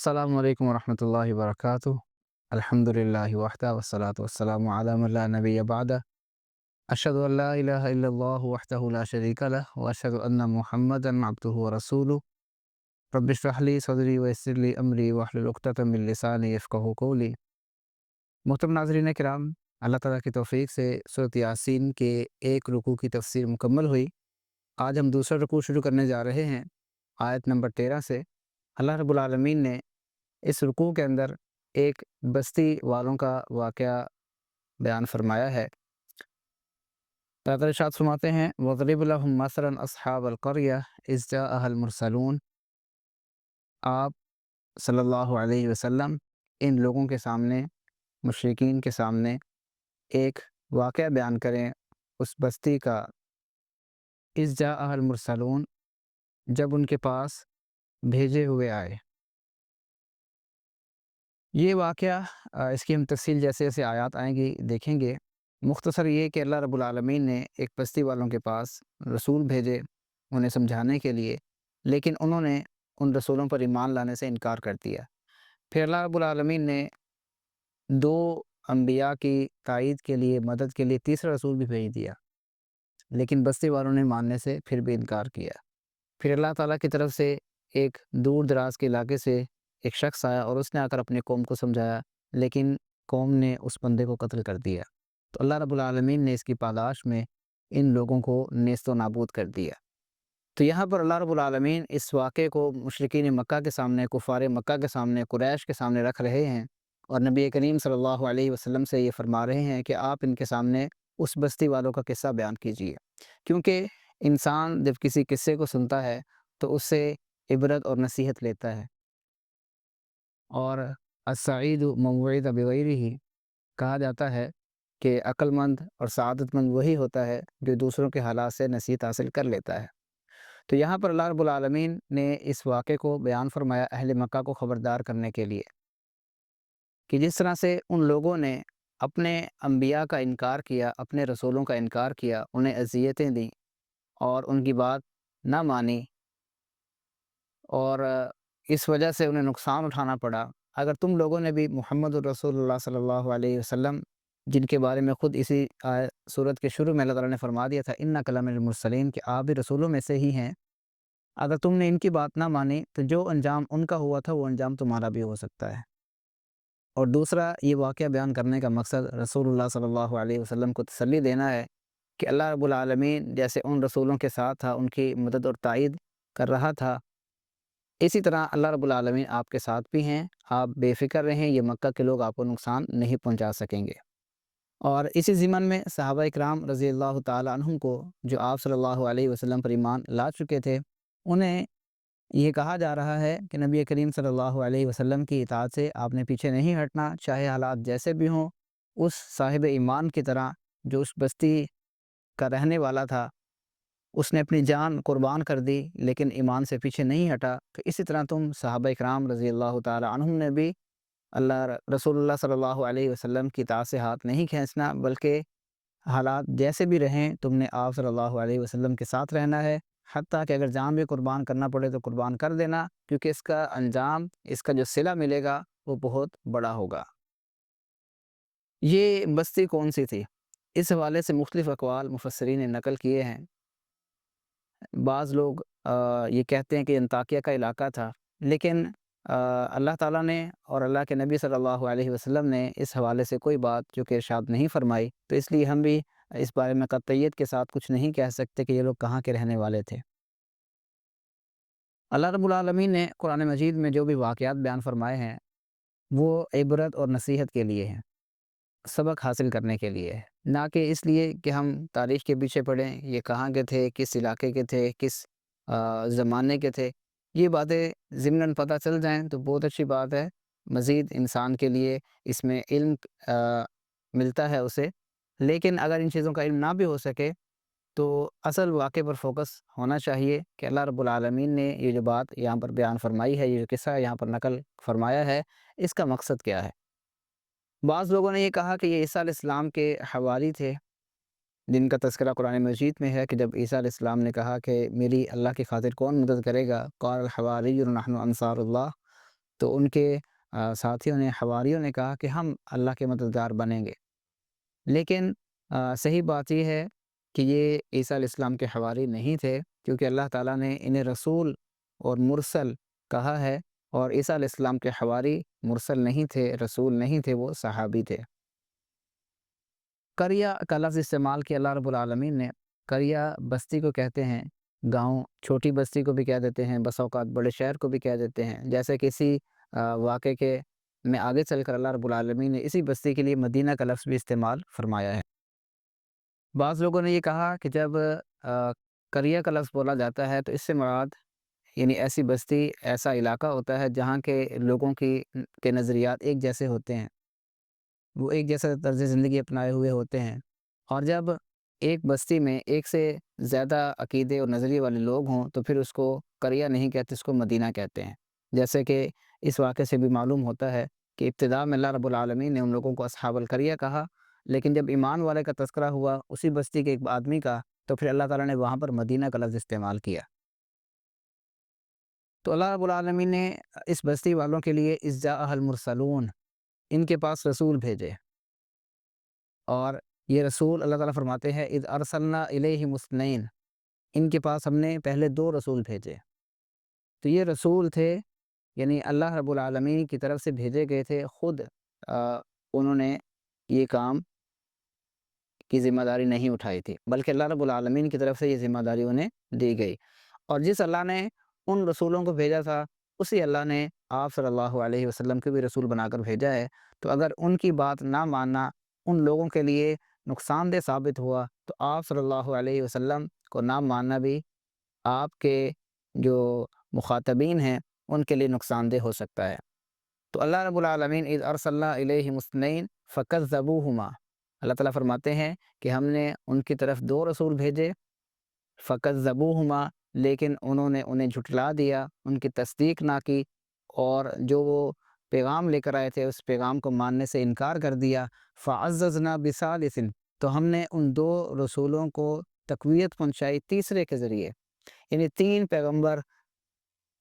السلام علیکم ورحمۃ اللہ وبرکاتہ۔ الحمد للہ وحدہ والصلاۃ والسلام علی من لا نبی بعدہ، اشہد ان لا الہ الا اللہ وحدہ لا شریک لہ واشہد ان محمدا عبدہ ورسولہ۔ رب اشرح لی صدری ویسر لی امری واحلل عقدۃ من لسانی یفقہوا قولی۔ محترم ناظرین کرام، اللہ تعالیٰ کی توفیق سے سورۃ یاسین کے ایک رکوع کی تفسیر مکمل ہوئی۔ آج ہم دوسرا رکوع شروع کرنے جا رہے ہیں آیت نمبر 13 سے۔ اللہ رب العالمین نے اس رکوع کے اندر ایک بستی والوں کا واقعہ بیان فرمایا ہے۔ اللہ تعالیٰ ارشاد فرماتے ہیں وَاضْرِبْ لَهُم مَثَلًا أَصْحَابَ الْقَرْيَةِ إِذْ جَاءَهَا الْمُرْسَلُونَ۔ آپ صلی اللہ علیہ وسلم ان لوگوں کے سامنے، مشرکین کے سامنے ایک واقعہ بیان کریں اس بستی کا، إِذْ جَاءَهَا الْمُرْسَلُونَ، جب ان کے پاس بھیجے ہوئے آئے۔ یہ واقعہ اس کی ہم تفصیل جیسے جیسے آیات آئیں گی دیکھیں گے۔ مختصر یہ کہ اللہ رب العالمین نے ایک بستی والوں کے پاس رسول بھیجے انہیں سمجھانے کے لیے، لیکن انہوں نے ان رسولوں پر ایمان لانے سے انکار کر دیا۔ پھر اللہ رب العالمین نے دو انبیاء کی تائید کے لیے، مدد کے لیے تیسرا رسول بھی بھیج دیا، لیکن بستی والوں نے ماننے سے پھر بھی انکار کیا۔ پھر اللہ تعالیٰ کی طرف سے ایک دور دراز کے علاقے سے ایک شخص آیا اور اس نے آ کر اپنے قوم کو سمجھایا، لیکن قوم نے اس بندے کو قتل کر دیا۔ تو اللہ رب العالمین نے اس کی پاداش میں ان لوگوں کو نیست و نابود کر دیا۔ تو یہاں پر اللہ رب العالمین اس واقعے کو مشرکین مکہ کے سامنے، کفار مکہ کے سامنے، قریش کے سامنے رکھ رہے ہیں، اور نبی کریم صلی اللہ علیہ وسلم سے یہ فرما رہے ہیں کہ آپ ان کے سامنے اس بستی والوں کا قصہ بیان کیجیے، کیونکہ انسان جب کسی قصے کو سنتا ہے تو اس سے عبرت اور نصیحت لیتا ہے۔ اور السعید من وعظ بغیرہ، کہا جاتا ہے کہ عقل مند اور سعادت مند وہی ہوتا ہے جو دوسروں کے حالات سے نصیحت حاصل کر لیتا ہے۔ تو یہاں پر اللہ رب العالمین نے اس واقعے کو بیان فرمایا اہل مکہ کو خبردار کرنے کے لیے کہ جس طرح سے ان لوگوں نے اپنے انبیاء کا انکار کیا، اپنے رسولوں کا انکار کیا، انہیں اذیتیں دیں اور ان کی بات نہ مانی، اور اس وجہ سے انہیں نقصان اٹھانا پڑا۔ اگر تم لوگوں نے بھی محمد الرسول اللہ صلی اللہ علیہ وسلم، جن کے بارے میں خود اسی سورت کے شروع میں اللہ تعالیٰ نے فرما دیا تھا اِنَّکَ لَمِنَ الْمُرْسَلِینَ، کہ آپ بھی رسولوں میں سے ہی ہیں، اگر تم نے ان کی بات نہ مانی تو جو انجام ان کا ہوا تھا وہ انجام تمہارا بھی ہو سکتا ہے۔ اور دوسرا، یہ واقعہ بیان کرنے کا مقصد رسول اللہ صلی اللہ علیہ وسلم کو تسلی دینا ہے کہ اللہ رب العالمین جیسے ان رسولوں کے ساتھ تھا، ان کی مدد اور تائید کر رہا تھا، اسی طرح اللہ رب العالمین آپ کے ساتھ بھی ہیں، آپ بے فکر رہیں، یہ مکہ کے لوگ آپ کو نقصان نہیں پہنچا سکیں گے۔ اور اسی ضمن میں صحابہ اکرام رضی اللہ تعالیٰ عنہم کو، جو آپ صلی اللہ علیہ وسلم پر ایمان لا چکے تھے، انہیں یہ کہا جا رہا ہے کہ نبی کریم صلی اللہ علیہ وسلم کی اطاعت سے آپ نے پیچھے نہیں ہٹنا، چاہے حالات جیسے بھی ہوں۔ اس صاحب ایمان کی طرح جو اس بستی کا رہنے والا تھا، اس نے اپنی جان قربان کر دی لیکن ایمان سے پیچھے نہیں ہٹا، تو اسی طرح تم صحابہ اکرام رضی اللہ تعالیٰ عنہم نے بھی رسول اللہ صلی اللہ علیہ وسلم کی اطاعت سے ہاتھ نہیں کھینچنا، بلکہ حالات جیسے بھی رہیں تم نے آپ صلی اللہ علیہ وسلم کے ساتھ رہنا ہے، حتیٰ کہ اگر جان بھی قربان کرنا پڑے تو قربان کر دینا، کیونکہ اس کا انجام، اس کا جو صلہ ملے گا وہ بہت بڑا ہوگا۔ یہ بستی کون سی تھی؟ اس حوالے سے مختلف اقوال مفسرین نے نقل کیے ہیں۔ بعض لوگ یہ کہتے ہیں کہ انطاکیہ کا علاقہ تھا، لیکن اللہ تعالیٰ نے اور اللہ کے نبی صلی اللہ علیہ وسلم نے اس حوالے سے کوئی بات جو کہ ارشاد نہیں فرمائی، تو اس لیے ہم بھی اس بارے میں قطعیت کے ساتھ کچھ نہیں کہہ سکتے کہ یہ لوگ کہاں کے رہنے والے تھے۔ اللہ رب العالمین نے قرآن مجید میں جو بھی واقعات بیان فرمائے ہیں وہ عبرت اور نصیحت کے لیے ہیں، سبق حاصل کرنے کے لیے ہے، نہ کہ اس لیے کہ ہم تاریخ کے پیچھے پڑھیں یہ کہاں کے تھے، کس علاقے کے تھے، کس زمانے کے تھے۔ یہ باتیں ضمناً پتہ چل جائیں تو بہت اچھی بات ہے، مزید انسان کے لیے اس میں علم ملتا ہے اسے، لیکن اگر ان چیزوں کا علم نہ بھی ہو سکے تو اصل واقعے پر فوکس ہونا چاہیے کہ اللہ رب العالمین نے یہ جو بات یہاں پر بیان فرمائی ہے، یہ جو قصہ یہاں پر نقل فرمایا ہے، اس کا مقصد کیا ہے۔ بعض لوگوں نے یہ کہا کہ یہ عیسیٰ علیہ السلام کے حواری تھے، جن کا تذکرہ قرآن مجید میں ہے کہ جب عیسیٰ علیہ السلام نے کہا کہ میری اللہ کی خاطر کون مدد کرے گا، قال الحواریون نحن انصار اللہ، تو ان کے ساتھیوں نے، حواریوں نے کہا کہ ہم اللہ کے مددگار بنیں گے، لیکن صحیح بات یہ ہے کہ یہ عیسیٰ علیہ السلام کے حواری نہیں تھے، کیونکہ اللہ تعالیٰ نے انہیں رسول اور مرسل کہا ہے، اور عیسیٰ علیہ السلام کے حواری مرسل نہیں تھے، رسول نہیں تھے، وہ صحابی تھے۔ قریہ کا لفظ استعمال کیا اللہ رب العالمین نے۔ قریہ بستی کو کہتے ہیں، گاؤں، چھوٹی بستی کو بھی کہہ دیتے ہیں، بس اوقات بڑے شہر کو بھی کہہ دیتے ہیں، جیسے کسی واقعے کے میں آگے چل کر اللہ رب العالمین نے اسی بستی کے لیے مدینہ کا لفظ بھی استعمال فرمایا ہے۔ بعض لوگوں نے یہ کہا کہ جب قریہ کا لفظ بولا جاتا ہے تو اس سے مراد یعنی ایسی بستی، ایسا علاقہ ہوتا ہے جہاں کے لوگوں کے نظریات ایک جیسے ہوتے ہیں، وہ ایک جیسا طرز زندگی اپنائے ہوئے ہوتے ہیں، اور جب ایک بستی میں ایک سے زیادہ عقیدے اور نظریے والے لوگ ہوں تو پھر اس کو قریہ نہیں کہتے، اس کو مدینہ کہتے ہیں۔ جیسے کہ اس واقعے سے بھی معلوم ہوتا ہے کہ ابتداء میں اللہ رب العالمین نے ان لوگوں کو اصحاب القریہ کہا، لیکن جب ایمان والے کا تذکرہ ہوا اسی بستی کے ایک آدمی کا، تو پھر اللہ تعالیٰ نے وہاں پر مدینہ کا لفظ استعمال کیا۔ تو اللہ رب العالمین نے اس بستی والوں کے لیے اذ جاء المرسلون، ان کے پاس رسول بھیجے، اور یہ رسول اللہ تعالیٰ فرماتے ہیں اذ ارسلنا الیہم اثنین، ان کے پاس ہم نے پہلے 2 رسول بھیجے۔ تو یہ رسول تھے، یعنی اللہ رب العالمین کی طرف سے بھیجے گئے تھے، خود انہوں نے یہ کام کی ذمہ داری نہیں اٹھائی تھی، بلکہ اللہ رب العالمین کی طرف سے یہ ذمہ داری انہیں دی گئی، اور جس اللہ نے ان رسولوں کو بھیجا تھا اسی اللہ نے آپ صلی اللہ علیہ وسلم کو بھی رسول بنا کر بھیجا ہے۔ تو اگر ان کی بات نہ ماننا ان لوگوں کے لیے نقصان دہ ثابت ہوا تو آپ صلی اللہ علیہ وسلم کو نہ ماننا بھی آپ کے جو مخاطبین ہیں ان کے لیے نقصان دہ ہو سکتا ہے۔ تو اللہ رب العالمین اذ ارسلنا الیہم اثنین فکذبوہما، اللہ تعالیٰ فرماتے ہیں کہ ہم نے ان کی طرف 2 رسول بھیجے، فکذبوہما، لیکن انہوں نے انہیں جھٹلا دیا، ان کی تصدیق نہ کی، اور جو وہ پیغام لے کر آئے تھے اس پیغام کو ماننے سے انکار کر دیا۔ فعززنا بثالث، تو ہم نے ان 2 رسولوں کو تقویت پہنچائی تیسرے کے ذریعے، یعنی 3 پیغمبر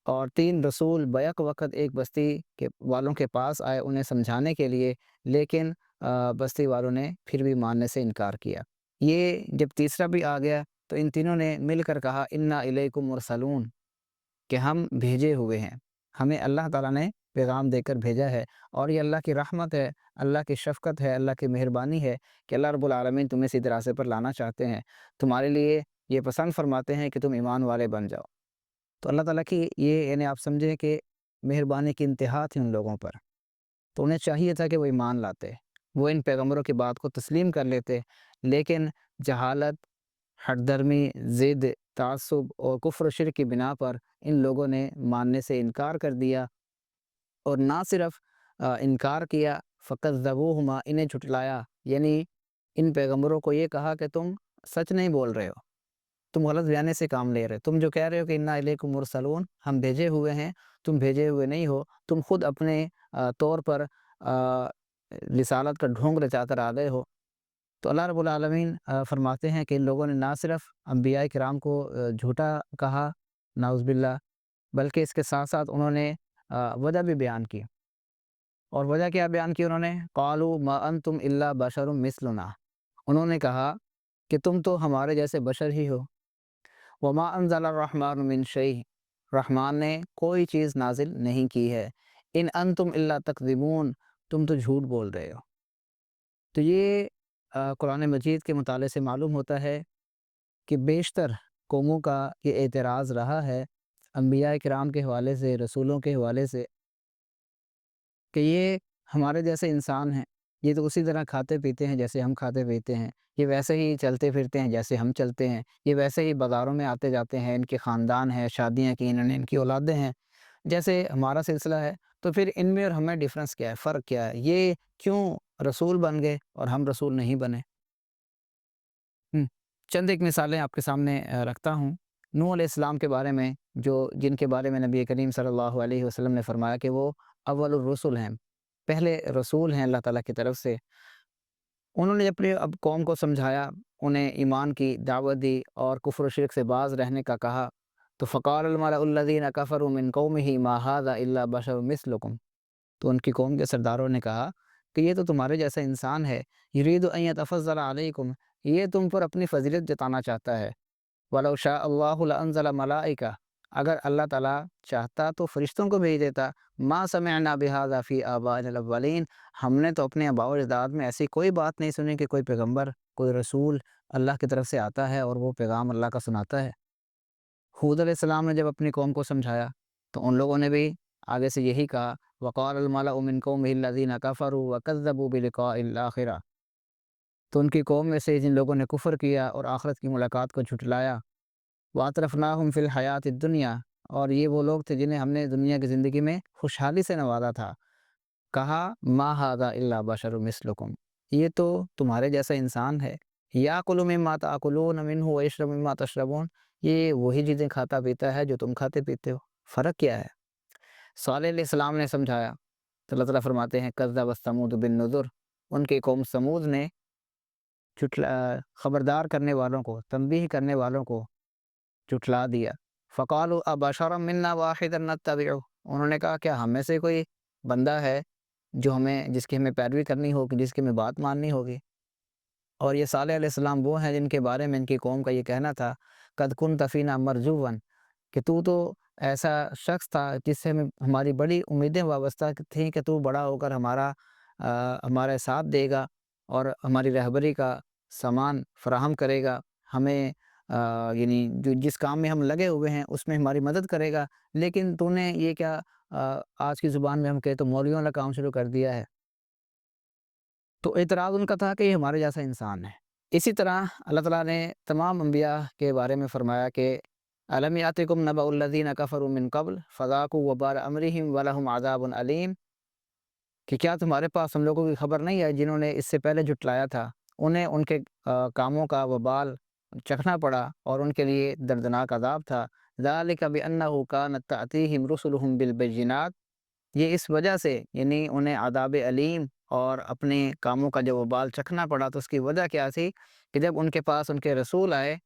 اور 3 رسول بیک وقت ایک بستی کے والوں کے پاس آئے انہیں سمجھانے کے لیے، لیکن بستی والوں نے پھر بھی ماننے سے انکار کیا۔ یہ جب تیسرا بھی آ گیا تو ان تینوں نے مل کر کہا انا الیکم مرسلون، کہ ہم بھیجے ہوئے ہیں، ہمیں اللہ تعالیٰ نے پیغام دے کر بھیجا ہے، اور یہ اللہ کی رحمت ہے، اللہ کی شفقت ہے، اللہ کی مہربانی ہے کہ اللہ رب العالمین تمہیں سیدھے راستے پر لانا چاہتے ہیں، تمہارے لیے یہ پسند فرماتے ہیں کہ تم ایمان والے بن جاؤ۔ تو اللہ تعالیٰ کی یہ یعنی آپ سمجھیں کہ مہربانی کی انتہا تھی ان لوگوں پر، تو انہیں چاہیے تھا کہ وہ ایمان لاتے، وہ ان پیغمبروں کی بات کو تسلیم کر لیتے، لیکن جہالت، ہٹ درمی، ضد، تعصب اور کفر و شرک کی بنا پر ان لوگوں نے ماننے سے انکار کر دیا، اور نہ صرف انکار کیا، فکذبوہما، انہیں جھٹلایا، یعنی ان پیغمبروں کو یہ کہا کہ تم سچ نہیں بول رہے ہو، تم غلط بیانے سے کام لے رہے، تم جو کہہ رہے ہو کہ انا الیکم مرسلون، ہم بھیجے ہوئے ہیں، تم بھیجے ہوئے نہیں ہو، تم خود اپنے طور پر رسالت کا ڈھونگ رچا کر آ گئے ہو۔ تو اللہ رب العالمین فرماتے ہیں کہ ان لوگوں نے نہ صرف انبیاء کرام کو جھوٹا کہا، نعوذ باللہ، بلکہ اس کے ساتھ ساتھ انہوں نے وجہ بھی بیان کی، اور وجہ کیا بیان کی انہوں نے؟ قالوا ما انتم الا بشر مثلنا، انہوں نے کہا کہ تم تو ہمارے جیسے بشر ہی ہو، وما انزل الرحمن من شیء، رحمان نے کوئی چیز نازل نہیں کی ہے، ان انتم الا تکذبون، تم تو جھوٹ بول رہے ہو۔ تو یہ قرآن مجید کے مطالعے سے معلوم ہوتا ہے کہ بیشتر قوموں کا یہ اعتراض رہا ہے انبیاء کرام کے حوالے سے، رسولوں کے حوالے سے، کہ یہ ہمارے جیسے انسان ہیں، یہ تو اسی طرح کھاتے پیتے ہیں جیسے ہم کھاتے پیتے ہیں، یہ ویسے ہی چلتے پھرتے ہیں جیسے ہم چلتے ہیں، یہ ویسے ہی بازاروں میں آتے جاتے ہیں، ان کے خاندان ہیں، شادیاں کی انہوں نے، ان کی اولادیں ہیں جیسے ہمارا سلسلہ ہے، تو پھر ان میں اور ہمیں ڈفرینس کیا ہے، فرق کیا ہے، یہ کیوں رسول بن گئے اور ہم رسول نہیں بنے؟ چند ایک مثالیں آپ کے سامنے رکھتا ہوں۔ نوح علیہ السلام کے بارے میں، جن کے بارے میں نبی کریم صلی اللہ علیہ وسلم نے فرمایا کہ وہ اول الرسل ہیں، پہلے رسول ہیں اللہ تعالیٰ کی طرف سے۔ انہوں نے اپنے اب قوم کو سمجھایا، انہیں ایمان کی دعوت دی اور کفر و شرک سے باز رہنے کا کہا، تو فقال الملأ الذین کفروا من قومہ ما ھذا الا بشر مثلکم، تو ان کی قوم کے سرداروں نے کہا کہ یہ تو تمہارے جیسا انسان ہے، یرید ان یتفضل علیکم، یہ تم پر اپنی فضیلت جتانا چاہتا ہے، وَلَوْ شَاءَ اللَّهُ لَأَنزَلَ مَلَائِکَةً، اگر اللہ تعالیٰ چاہتا تو فرشتوں کو بھیج دیتا، ما سمعنا بهذا فی آبائنا الاولین، ہم نے تو اپنے آباء و اجداد میں ایسی کوئی بات نہیں سنی کہ کوئی پیغمبر، کوئی رسول اللہ کی طرف سے آتا ہے اور وہ پیغام اللہ کا سناتا ہے۔ حود علیہ السلام نے جب اپنی قوم کو سمجھایا تو ان لوگوں نے بھی آگے سے یہی کہا، وقال الملأ من قومه الذین کفروا وکذبوا بلقاء الآخرہ، تو ان کی قوم میں سے جن لوگوں نے کفر کیا اور آخرت کی ملاقات کو جھٹلایا، وَأَتْرَفْنَاهُمْ فِي الْحَيَاةِ الدُّنْيَا، اور یہ وہ لوگ تھے جنہیں ہم نے دنیا کی زندگی میں خوشحالی سے نوازا تھا، کہا ما ھذا الا بشر مثلکم، یہ تو تمہارے جیسا انسان ہے، یاکل مما تاکلون منہ ویشرب مما تشربون، یہ وہی چیزیں کھاتا پیتا ہے جو تم کھاتے پیتے ہو، فرق کیا ہے؟ صالح علیہ السلام نے سمجھایا تو اللہ تعالیٰ فرماتے ہیں کذب ثمود بالنذر، ان کی قوم سمود نے خبردار کرنے والوں کو، تنبیہ کرنے والوں کو جھٹلا دیا، فقالوا ابشرا منا واحدا نتبعہ، انہوں نے کہا کیا ہم میں سے کوئی بندہ ہے جو جس کی ہمیں پیروی کرنی ہوگی، جس کی ہمیں بات ماننی ہوگی؟ اور یہ صالح علیہ السلام وہ ہیں جن کے بارے میں ان کی قوم کا یہ کہنا تھا، قد کنت فینا مرجوا، کہ تو ایسا شخص تھا جس سے ہماری بڑی امیدیں وابستہ تھیں کہ تو بڑا ہو کر ہمارے ساتھ دے گا اور ہماری رہبری کا سامان فراہم کرے گا، ہمیں یعنی جس کام میں ہم لگے ہوئے ہیں اس میں ہماری مدد کرے گا، لیکن تو نے یہ کیا آج کی زبان میں ہم کہے تو مولویوں والا کام شروع کر دیا ہے۔ تو اعتراض ان کا تھا کہ یہ ہمارے جیسا انسان ہے۔ اسی طرح اللہ تعالیٰ نے تمام انبیاء کے بارے میں فرمایا کہ الم یاتکم نبأ الذین کفروا من قبل فذاقوا وبال امرہم ولہم عذاب علیم، کہ کیا تمہارے پاس ہم لوگوں کی خبر نہیں ہے جنہوں نے اس سے پہلے جھٹلایا تھا، انہیں ان کے کاموں کا وبال چکھنا پڑا اور ان کے لیے دردناک عذاب تھا، ذالک بانہ کانت تأتیہم رسلہم بالبینات، یہ اس وجہ سے یعنی انہیں عذاب علیم اور اپنے کاموں کا جب وبال چکھنا پڑا تو اس کی وجہ کیا تھی کہ جب ان کے پاس ان کے رسول آئے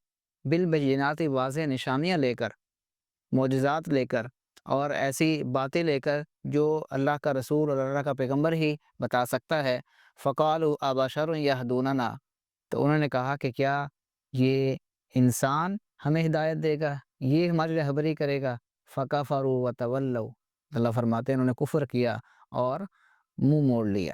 بالبینات، واضح نشانیاں لے کر، معجزات لے کر اور ایسی باتیں لے کر جو اللہ کا رسول اور اللہ کا پیغمبر ہی بتا سکتا ہے، فقالوا ابشر یہدوننا، تو انہوں نے کہا کہ کیا یہ انسان ہمیں ہدایت دے گا، یہ ہماری رہبری کرے گا، فکفروا وتولوا، اللہ فرماتے ہیں انہوں نے کفر کیا اور منہ موڑ لیا۔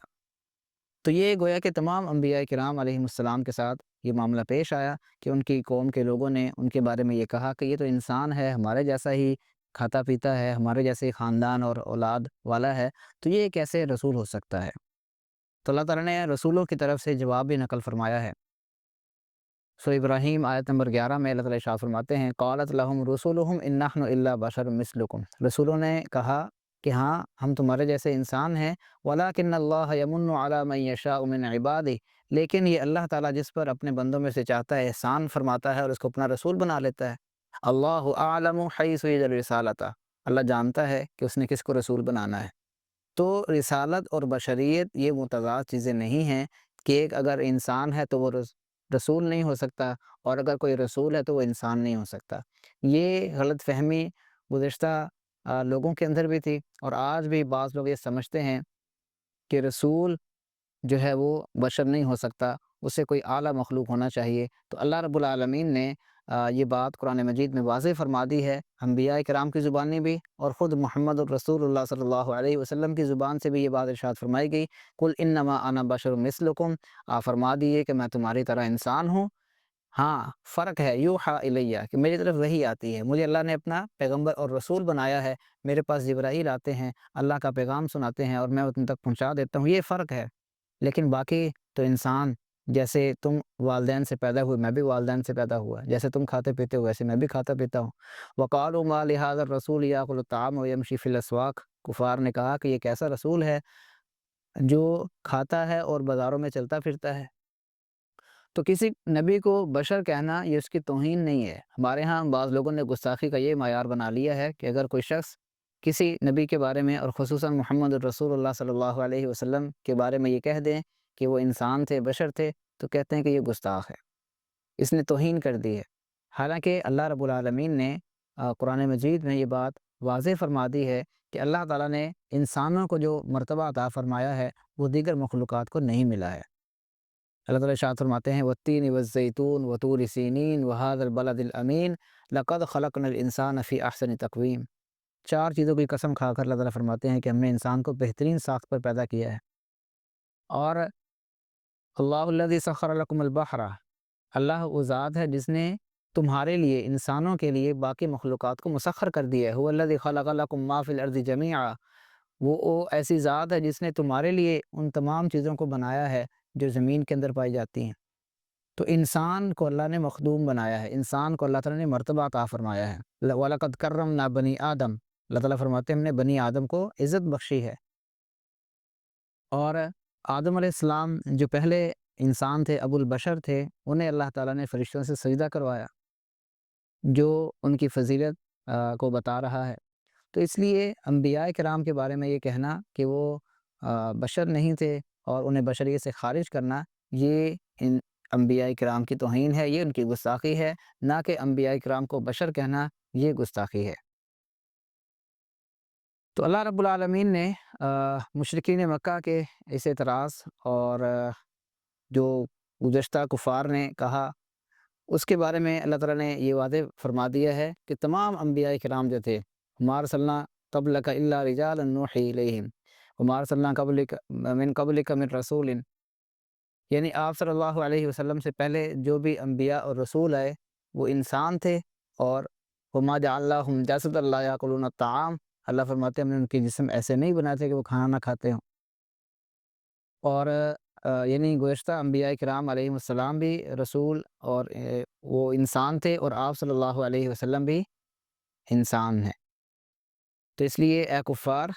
تو یہ گویا کہ تمام انبیاء کرام علیہم السلام کے ساتھ یہ معاملہ پیش آیا کہ ان کی قوم کے لوگوں نے ان کے بارے میں یہ کہا کہ یہ تو انسان ہے، ہمارے جیسا ہی کھاتا پیتا ہے، ہمارے جیسے ہی خاندان اور اولاد والا ہے، تو یہ کیسے رسول ہو سکتا ہے؟ تو اللہ تعالیٰ نے رسولوں کی طرف سے جواب بھی نقل فرمایا ہے۔ سورہ ابراہیم آیت نمبر 11 میں اللہ تعالیٰ ارشاد فرماتے ہیں قالت لہم رسولہم ان نحن الا بشر مثلکم، رسولوں نے کہا کہ ہاں ہم تمہارے جیسے انسان ہیں، ولکن اللہ یمن علی من یشاء من عبادہ، لیکن یہ اللہ تعالیٰ جس پر اپنے بندوں میں سے چاہتا ہے احسان فرماتا ہے اور اس کو اپنا رسول بنا لیتا ہے۔ اللہ اعلم حیث یجعل رسالتہ، اللہ جانتا ہے کہ اس نے کس کو رسول بنانا ہے۔ تو رسالت اور بشریت یہ متضاد چیزیں نہیں ہیں کہ ایک اگر انسان ہے تو وہ رسول نہیں ہو سکتا اور اگر کوئی رسول ہے تو وہ انسان نہیں ہو سکتا۔ یہ غلط فہمی گزشتہ لوگوں کے اندر بھی تھی اور آج بھی بعض لوگ یہ سمجھتے ہیں کہ رسول جو ہے وہ بشر نہیں ہو سکتا، اسے کوئی اعلیٰ مخلوق ہونا چاہیے۔ تو اللہ رب العالمین نے یہ بات قرآن مجید میں واضح فرما دی ہے، انبیاء کرام کی زبانی بھی اور خود محمد الرسول اللہ صلی اللہ علیہ وسلم کی زبان سے بھی یہ بات ارشاد فرمائی گئی، قل انما انا بشر مثلکم، آپ فرما دیے کہ میں تمہاری طرح انسان ہوں، ہاں فرق ہے یوحا الیہ کہ میری طرف وحی آتی ہے، مجھے اللہ نے اپنا پیغمبر اور رسول بنایا ہے، میرے پاس جبرائیل آتے ہیں، اللہ کا پیغام سناتے ہیں اور میں وہ تم تک پہنچا دیتا ہوں، یہ فرق ہے۔ لیکن باقی تو انسان، جیسے تم والدین سے پیدا ہوئے میں بھی والدین سے پیدا ہوا، جیسے تم کھاتے پیتے ہو ویسے میں بھی کھاتا پیتا ہوں۔ وقالوا ما لهذا الرسول يأكل الطعام ويمشي في الاسواق، کفار نے کہا کہ یہ کیسا رسول ہے جو کھاتا ہے اور بازاروں میں چلتا پھرتا ہے۔ تو کسی نبی کو بشر کہنا یہ اس کی توہین نہیں ہے۔ ہمارے ہاں بعض لوگوں نے گستاخی کا یہ معیار بنا لیا ہے کہ اگر کوئی شخص کسی نبی کے بارے میں اور خصوصاً محمد الرسول اللہ صلی اللہ علیہ وسلم کے بارے میں یہ کہہ دیں کہ وہ انسان تھے، بشر تھے، تو کہتے ہیں کہ یہ گستاخ ہے، اس نے توہین کر دی ہے۔ حالانکہ اللہ رب العالمین نے قرآن مجید میں یہ بات واضح فرما دی ہے کہ اللہ تعالیٰ نے انسانوں کو جو مرتبہ عطا فرمایا ہے وہ دیگر مخلوقات کو نہیں ملا ہے۔ اللہ تعالیٰ ارشاد فرماتے ہیں والتین والزیتون وطور سینین وہذا البلد الامین لقد خلقنا الانسان فی احسن تقویم۔ چار چیزوں کی قسم کھا کر اللہ تعالیٰ فرماتے ہیں کہ ہم نے انسان کو بہترین ساخت پر پیدا کیا ہے۔ اور اللہ الذی سخر لکم البحر، اللہ وہ ذات ہے جس نے تمہارے لیے، انسانوں کے لیے باقی مخلوقات کو مسخر کر دیا ہے۔ هو الذی خلق لکم ما فی الارض جمیعا، وہ ایسی ذات ہے جس نے تمہارے لیے ان تمام چیزوں کو بنایا ہے جو زمین کے اندر پائی جاتی ہیں۔ تو انسان کو اللہ نے مخدوم بنایا ہے، انسان کو اللہ تعالیٰ نے مرتبہ عطا فرمایا ہے۔ وَلَقَدْ كَرَّمْنَا بَنِي آدم، اللہ تعالیٰ فرماتے ہیں ہم نے بنی آدم کو عزت بخشی ہے۔ اور آدم علیہ السلام جو پہلے انسان تھے، ابو البشر تھے، انہیں اللہ تعالیٰ نے فرشتوں سے سجدہ کروایا، جو ان کی فضیلت کو بتا رہا ہے۔ تو اس لیے انبیاء کرام کے بارے میں یہ کہنا کہ وہ بشر نہیں تھے اور انہیں بشریت سے خارج کرنا، یہ ان انبیاء کرام کی توہین ہے، یہ ان کی گستاخی ہے، نہ کہ انبیاء کرام کو بشر کہنا یہ گستاخی ہے۔ تو اللہ رب العالمین نے مشرکین مکہ کے اس اعتراض اور جو گزشتہ کفار نے کہا اس کے بارے میں اللہ تعالیٰ نے یہ واضح فرما دیا ہے کہ تمام انبیاء کرام جو تھے، وما ارسلنا قبلک الا رجالا نوحی الیہم وما ارسلنا قبلک من رسول، یعنی آپ صلی اللہ علیہ وسلم سے پہلے جو بھی انبیاء اور رسول آئے وہ انسان تھے، اور وما جعلناہم جسدا لا یاکلون الطعام، اللہ فرماتے ہیں ہم نے ان کے جسم ایسے نہیں بنائے تھے کہ وہ کھانا نہ کھاتے ہوں۔ اور یعنی گزشتہ انبیاء کرام علیہم السلام بھی رسول اور وہ انسان تھے، اور آپ صلی اللہ علیہ وسلم بھی انسان ہیں۔ تو اس لیے اے کفار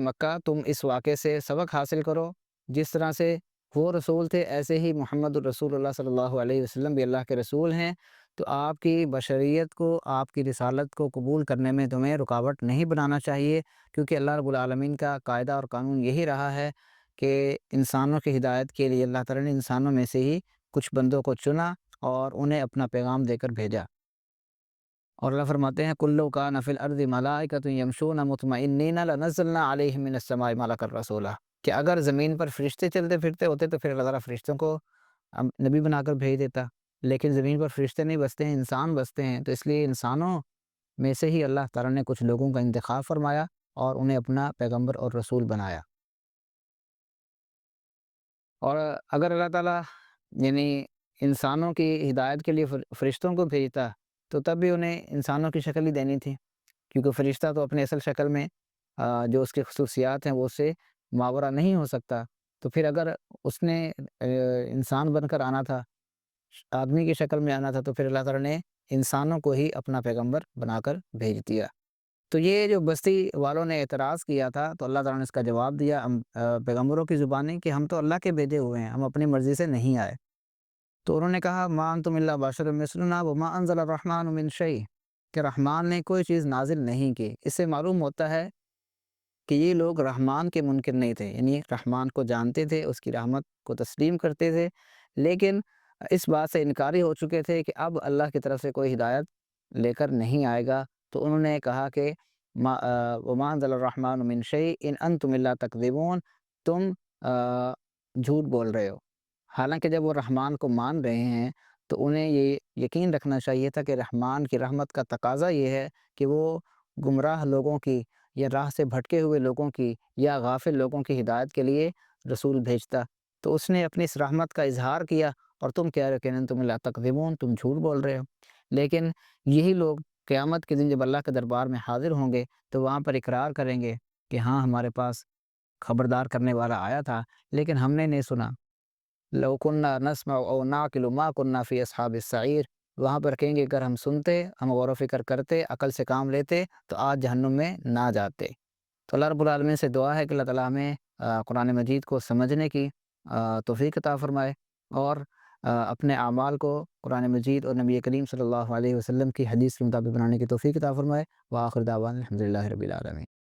مکہ، تم اس واقعے سے سبق حاصل کرو، جس طرح سے وہ رسول تھے ایسے ہی محمد الرسول اللہ صلی اللہ علیہ وسلم بھی اللہ کے رسول ہیں۔ تو آپ کی بشریت کو، آپ کی رسالت کو قبول کرنے میں تمہیں رکاوٹ نہیں بنانا چاہیے، کیونکہ اللہ رب العالمین کا قاعدہ اور قانون یہی رہا ہے کہ انسانوں کی ہدایت کے لیے اللہ تعالیٰ نے انسانوں میں سے ہی کچھ بندوں کو چنا اور انہیں اپنا پیغام دے کر بھیجا۔ اور اللہ فرماتے ہیں کُلُّ کَانَ فِی الْأَرْضِ مَلَائِکَةٌ یَمْشُونَ مُطْمَئِنِّینَ لَنَزَّلْنَا عَلَیْہِم مِّنَ السَّمَاءِ مَلَکًا رَسُولًا، کہ اگر زمین پر فرشتے چلتے پھرتے ہوتے تو پھر اللہ تعالیٰ فرشتوں کو نبی بنا کر بھیج دیتا، لیکن زمین پر فرشتے نہیں بستے ہیں، انسان بستے ہیں۔ تو اس لیے انسانوں میں سے ہی اللہ تعالیٰ نے کچھ لوگوں کا انتخاب فرمایا اور انہیں اپنا پیغمبر اور رسول بنایا۔ اور اگر اللہ تعالیٰ یعنی انسانوں کی ہدایت کے لیے فرشتوں کو بھیجتا تو تب بھی انہیں انسانوں کی شکل ہی دینی تھی، کیونکہ فرشتہ تو اپنی اصل شکل میں جو اس کی خصوصیات ہیں وہ اس سے ماورا نہیں ہو سکتا۔ تو پھر اگر اس نے انسان بن کر آنا تھا، آدمی کی شکل میں آنا تھا، تو پھر اللہ تعالیٰ نے انسانوں کو ہی اپنا پیغمبر بنا کر بھیج دیا۔ تو یہ جو بستی والوں نے اعتراض کیا تھا تو اللہ تعالیٰ نے اس کا جواب دیا پیغمبروں کی زبانی کہ ہم تو اللہ کے بھیجے ہوئے ہیں، ہم اپنی مرضی سے نہیں آئے۔ تو انہوں نے کہا ما انتم الا بشر مثلنا وما انزل الرحمن من شیء، کہ رحمان نے کوئی چیز نازل نہیں کی۔ اس سے معلوم ہوتا ہے کہ یہ لوگ رحمان کے منکر نہیں تھے، یعنی رحمان کو جانتے تھے، اس کی رحمت کو تسلیم کرتے تھے، لیکن اس بات سے انکاری ہو چکے تھے کہ اب اللہ کی طرف سے کوئی ہدایت لے کر نہیں آئے گا۔ تو انہوں نے کہا کہ وما انزل الرحمن من شیء ان انتم الا تکذبون، تم جھوٹ بول رہے ہو۔ حالانکہ جب وہ رحمان کو مان رہے ہیں تو انہیں یہ یقین رکھنا چاہیے تھا کہ رحمان کی رحمت کا تقاضا یہ ہے کہ وہ گمراہ لوگوں کی یا راہ سے بھٹکے ہوئے لوگوں کی یا غافل لوگوں کی ہدایت کے لیے رسول بھیجتا۔ تو اس نے اپنی اس رحمت کا اظہار کیا، اور تم کہہ رہے ہو کہ انتم لا تکذبون، تم جھوٹ بول رہے ہو۔ لیکن یہی لوگ قیامت کے دن جب اللہ کے دربار میں حاضر ہوں گے تو وہاں پر اقرار کریں گے کہ ہاں ہمارے پاس خبردار کرنے والا آیا تھا لیکن ہم نے نہیں سنا۔ لو كنا نسمع او نعقل ما كنا في اصحاب السعیر، وہاں پر کہیں گے اگر ہم سنتے، ہم غور و فکر کرتے، عقل سے کام لیتے تو آج جہنم میں نہ جاتے۔ تو اللہ رب العالمین سے دعا ہے کہ اللہ تعالیٰ ہمیں قرآن مجید کو سمجھنے کی توفیق عطا فرمائے، اور اپنے اعمال کو قرآن مجید اور نبی کریم صلی اللہ علیہ وسلم کی حدیث کے مطابق بنانے کی توفیق عطا فرمائے۔ وآخر دعوانا الحمد للہ رب العالمین۔